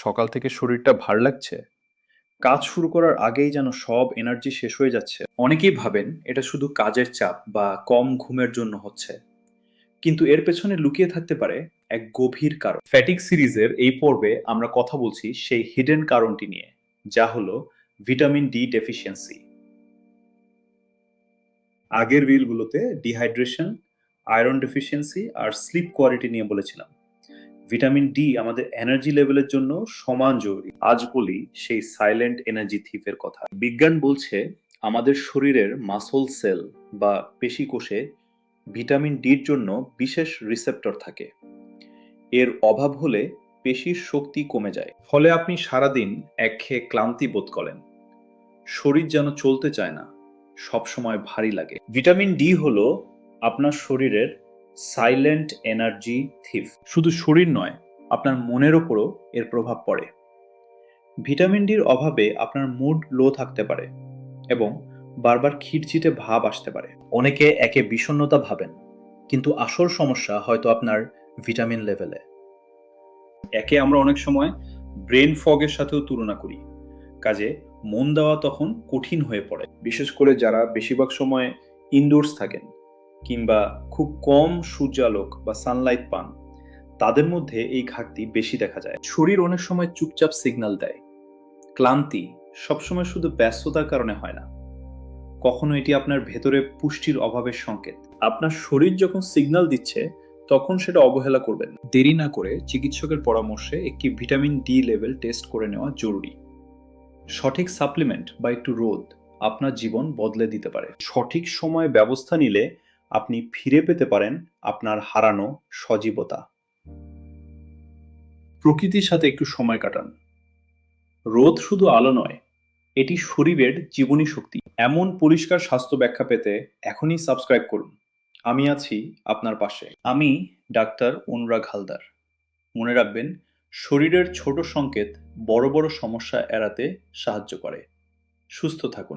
সকাল থেকে শরীরটা ভার লাগছে, কাজ শুরু করার আগেই যেন সব এনার্জি শেষ হয়ে যাচ্ছে। অনেকেই ভাবেন এটা শুধু কাজের চাপ বা কম ঘুমের জন্য হচ্ছে, কিন্তু এর পেছনে লুকিয়ে থাকতে পারে এক গভীর কারণ। ফ্যাটিক সিরিজের এই পর্বে আমরা কথা বলছি সেই হিডেন কারণটি নিয়ে, যা হলো ভিটামিন ডি ডেফিসিয়েন্সি। আগের রিলগুলোতে ডিহাইড্রেশন, আয়রন ডেফিসিয়েন্সি আর স্লিপ কোয়ালিটি নিয়ে বলেছিলাম। ভিটামিন ডি আমাদের এনার্জি লেভেলের জন্য সমান জরুরি। আজ বলি সেই সাইলেন্ট এনার্জি থিফের কথা। বিজ্ঞান বলছে আমাদের শরীরের মাসল সেল বা পেশি কোষে ভিটামিন ডির জন্য বিশেষ রিসেপ্টর থাকে। এর অভাব হলে পেশির শক্তি কমে যায়, ফলে আপনি সারাদিন একঘেয়ে ক্লান্তি বোধ করেন, শরীর যেন চলতে চায় না, সবসময় ভারী লাগে। ভিটামিন ডি হলো আপনার শরীরের সাইলেন্ট এনার্জি থিফ। শুধু শরীর নয়, আপনার মনের ওপরও এর প্রভাব পড়ে। ভিটামিন ডির অভাবে আপনার মুড লো থাকতে পারে এবং বারবার খিটখিটে ভাব আসতে পারে। অনেকে একে বিষণ্ণতা ভাবেন, কিন্তু আসল সমস্যা হয়তো আপনার ভিটামিন লেভেলে। একে আমরা অনেক সময় ব্রেন ফগের সাথেও তুলনা করি, কাজে মন দেওয়া তখন কঠিন হয়ে পড়ে। বিশেষ করে যারা বেশিরভাগ সময় ইনডোরস থাকেন কিংবা খুব কম সূর্যালোক বা সানলাইট পান, তাদের মধ্যে এই ঘাটতি বেশি দেখা যায়। শরীর অনেক সময় চুপচাপ সিগন্যাল দেয়। ক্লান্তি সবসময় শুধু ব্যস্ততার কারণে হয় না, কখনো এটি আপনার ভেতরে পুষ্টির অভাবের সংকেত। আপনার শরীর যখন সিগন্যাল দিচ্ছে, তখন সেটা অবহেলা করবেন না। দেরি না করে চিকিৎসকের পরামর্শে একটি ভিটামিন ডি লেভেল টেস্ট করে নেওয়া জরুরি। সঠিক সাপ্লিমেন্ট বা একটু রোদ আপনার জীবন বদলে দিতে পারে। সঠিক সময়ে ব্যবস্থা নিলে আপনি ফিরে পেতে পারেন আপনার হারানো সজীবতা। প্রকৃতির সাথে একটু সময় কাটান। রোদ শুধু আলো নয়, এটি শরীরের জীবনী শক্তি। এমন পরিষ্কার স্বাস্থ্য ব্যাখ্যা পেতে এখনই সাবস্ক্রাইব করুন। আমি আছি আপনার পাশে। আমি ডাক্তার অনুরাগ হালদার। মনে রাখবেন, শরীরের ছোট সংকেত বড় বড় সমস্যা এড়াতে সাহায্য করে। সুস্থ থাকুন।